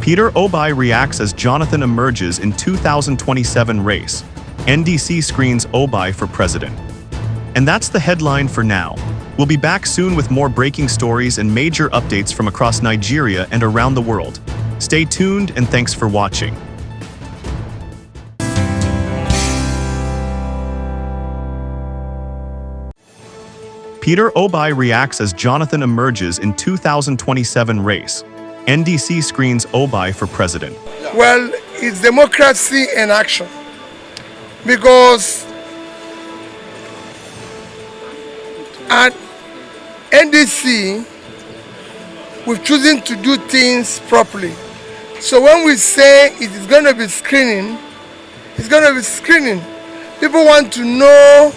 Peter Obi reacts as Jonathan emerges in 2027 race. NDC screens Obi for president. And that's the headline for now. We'll be back soon with more breaking stories and major updates from across Nigeria and around the world. Stay tuned and thanks for watching. Peter Obi reacts as Jonathan emerges in 2027 race. NDC screens Obi for president. Well, it's democracy in action. Because at NDC, we've chosen to do things properly. So when we say it is going to be screening, it's going to be screening. People want to know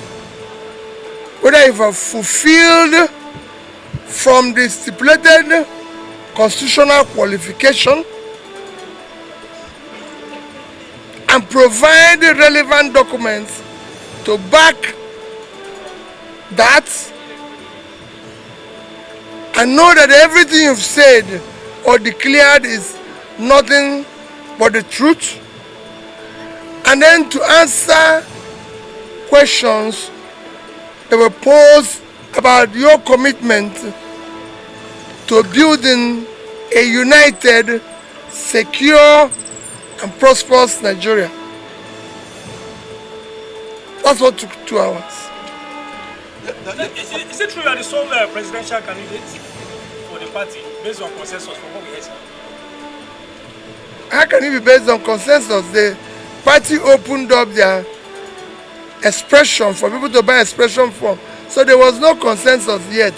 whether you have fulfilled from the stipulated constitutional qualification and provide the relevant documents to back that, and know that everything you've said or declared is nothing but the truth, and then to answer questions that were posed about your commitment to building a united, secure, and prosperous Nigeria. That's what took 2 hours. Is it true you are the sole presidential candidate for the party based on consensus from what we heard? How can it be based on consensus? The party opened up their expression for people to buy expression form. So there was no consensus yet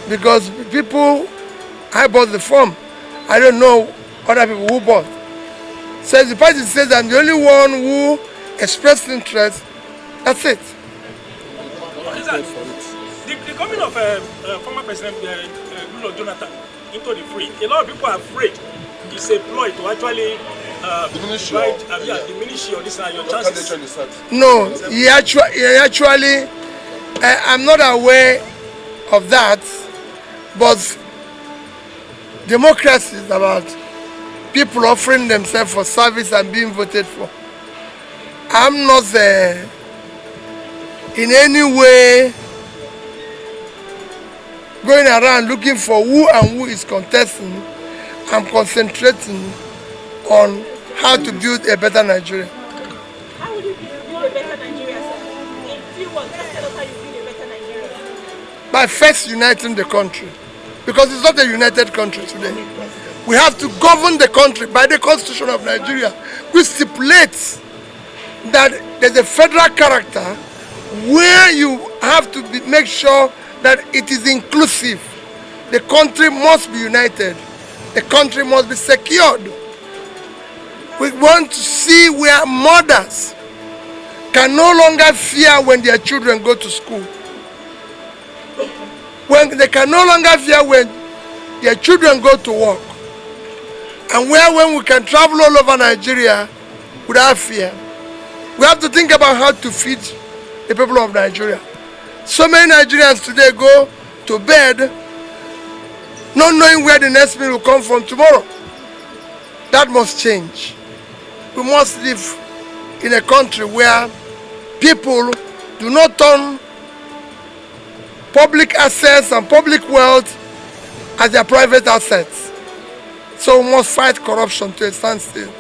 because people, I bought the form. I don't know other people who bought. So if the party says I'm the only one who expressed interest, that's it. The coming of former President Goodluck Jonathan into the fray, a lot of people are afraid it's a ploy to actually diminish your chances. No, he actually I'm not aware of that, but democracy is about people offering themselves for service and being voted for. I'm not in any way going around looking for who is contesting. I'm concentrating on how to build a better Nigeria. How will you build a better Nigeria, sir? In few words, just tell us how you build a better Nigeria. By first uniting the country, because it's not a united country today. We have to govern the country by the Constitution of Nigeria, which stipulates that there's a federal character where you have to make sure that it is inclusive. The country must be united. The country must be secured. We want to see where mothers can no longer fear when their children go to school. When they can no longer fear when their children go to work. And when we can travel all over Nigeria without fear. We have to think about how to feed the people of Nigeria. So many Nigerians today go to bed not knowing where the next meal will come from tomorrow. That must change. We must live in a country where people do not turn public assets and public wealth as their private assets. So we must fight corruption to a standstill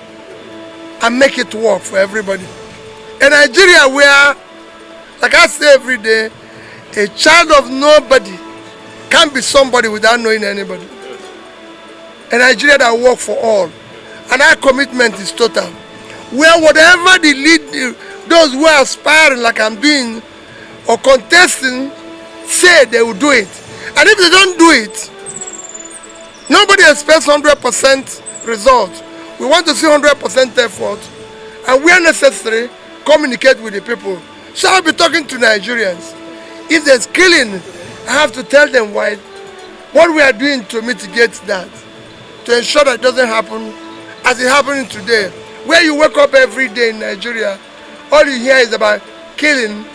and make it work for everybody. In Nigeria where, like I say every day, a child of nobody can't be somebody without knowing anybody. A Nigeria that works for all. And our commitment is total. Where whatever the lead, those who are aspiring like I'm doing or contesting say they will do it. And if they don't do it, nobody expects 100% result. We want to see 100% effort. And where necessary, communicate with the people. So I'll be talking to Nigerians. If there's killing, I have to tell them why, what we are doing to mitigate that, to ensure that it doesn't happen as it's happening today. Where you wake up every day in Nigeria, all you hear is about killing.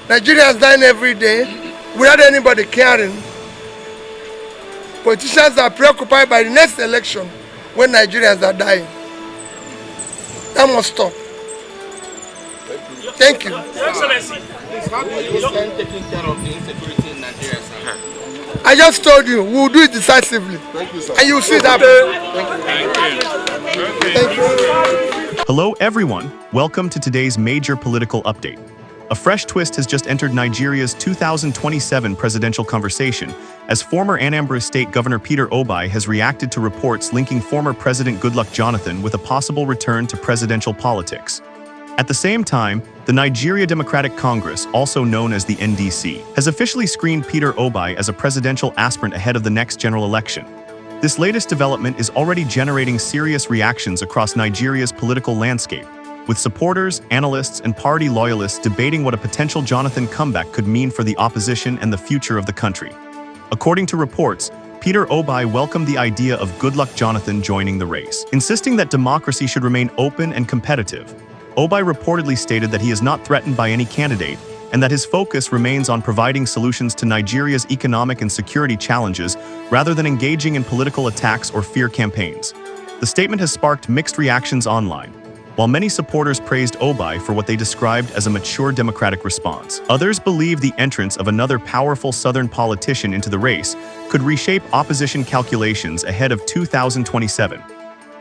Nigerians dying every day without anybody caring. Politicians are preoccupied by the next election, when Nigerians are dying. That must stop. Thank you. Your Excellency. Please, how do you stand taking care of the insecurity in Nigeria, sir? I just told you, we will do it decisively. Thank you, sir. And you will see that. Thank you. Hello everyone, welcome to today's major political update. A fresh twist has just entered Nigeria's 2027 presidential conversation, as former Anambra State Governor Peter Obi has reacted to reports linking former President Goodluck Jonathan with a possible return to presidential politics. At the same time, the Nigeria Democratic Congress, also known as the NDC, has officially screened Peter Obi as a presidential aspirant ahead of the next general election. This latest development is already generating serious reactions across Nigeria's political landscape, with supporters, analysts, and party loyalists debating what a potential Jonathan comeback could mean for the opposition and the future of the country. According to reports, Peter Obi welcomed the idea of Goodluck Jonathan joining the race, insisting that democracy should remain open and competitive. Obi reportedly stated that he is not threatened by any candidate and that his focus remains on providing solutions to Nigeria's economic and security challenges rather than engaging in political attacks or fear campaigns. The statement has sparked mixed reactions online. While many supporters praised Obi for what they described as a mature democratic response, others believe the entrance of another powerful Southern politician into the race could reshape opposition calculations ahead of 2027.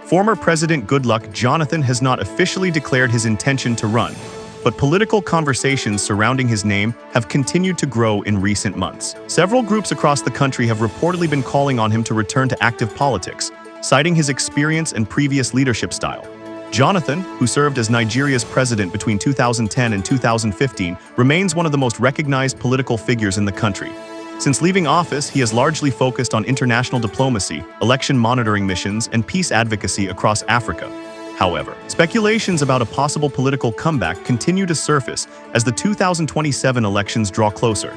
Former President Goodluck Jonathan has not officially declared his intention to run, but political conversations surrounding his name have continued to grow in recent months. Several groups across the country have reportedly been calling on him to return to active politics, citing his experience and previous leadership style. Jonathan, who served as Nigeria's president between 2010 and 2015, remains one of the most recognized political figures in the country. Since leaving office, he has largely focused on international diplomacy, election monitoring missions, and peace advocacy across Africa. However, speculations about a possible political comeback continue to surface as the 2027 elections draw closer.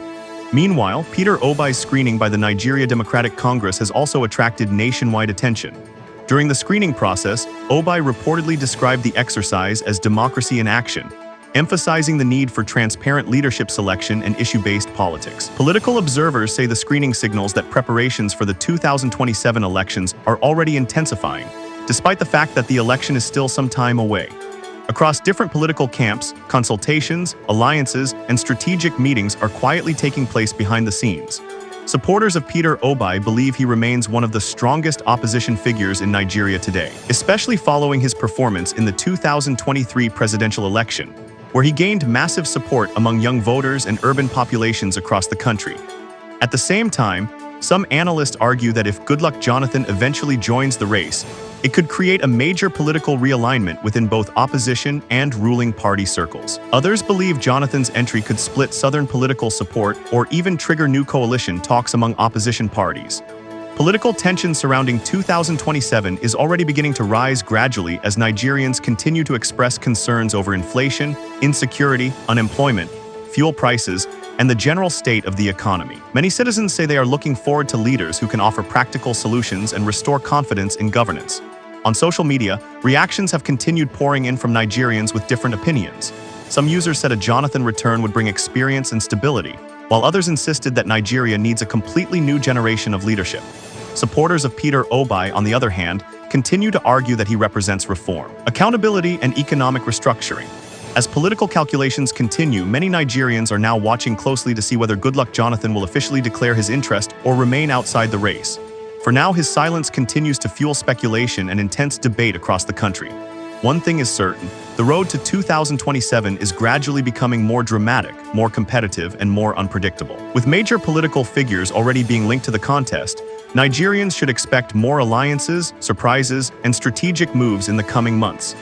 Meanwhile, Peter Obi's screening by the Nigeria Democratic Congress has also attracted nationwide attention. During the screening process, Obi reportedly described the exercise as democracy in action, emphasizing the need for transparent leadership selection and issue-based politics. Political observers say the screening signals that preparations for the 2027 elections are already intensifying, despite the fact that the election is still some time away. Across different political camps, consultations, alliances, and strategic meetings are quietly taking place behind the scenes. Supporters of Peter Obi believe he remains one of the strongest opposition figures in Nigeria today, especially following his performance in the 2023 presidential election, where he gained massive support among young voters and urban populations across the country. At the same time, some analysts argue that if Goodluck Jonathan eventually joins the race, it could create a major political realignment within both opposition and ruling party circles. Others believe Jonathan's entry could split Southern political support or even trigger new coalition talks among opposition parties. Political tension surrounding 2027 is already beginning to rise gradually as Nigerians continue to express concerns over inflation, insecurity, unemployment, fuel prices, and the general state of the economy. Many citizens say they are looking forward to leaders who can offer practical solutions and restore confidence in governance. On social media, reactions have continued pouring in from Nigerians with different opinions. Some users said a Jonathan return would bring experience and stability, while others insisted that Nigeria needs a completely new generation of leadership. Supporters of Peter Obi, on the other hand, continue to argue that he represents reform, accountability, and economic restructuring. As political calculations continue, many Nigerians are now watching closely to see whether Goodluck Jonathan will officially declare his interest or remain outside the race. For now, his silence continues to fuel speculation and intense debate across the country. One thing is certain, the road to 2027 is gradually becoming more dramatic, more competitive, and more unpredictable. With major political figures already being linked to the contest, Nigerians should expect more alliances, surprises, and strategic moves in the coming months.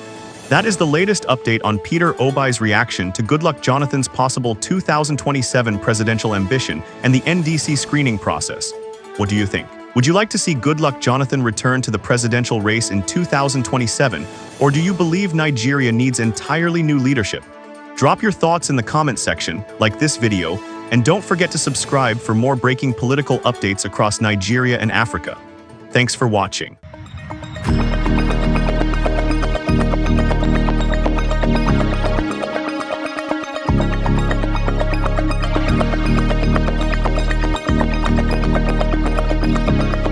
That is the latest update on Peter Obi's reaction to Goodluck Jonathan's possible 2027 presidential ambition and the NDC screening process. What do you think? Would you like to see Goodluck Jonathan return to the presidential race in 2027, or do you believe Nigeria needs entirely new leadership? Drop your thoughts in the comment section, like this video, and don't forget to subscribe for more breaking political updates across Nigeria and Africa. Thanks for watching.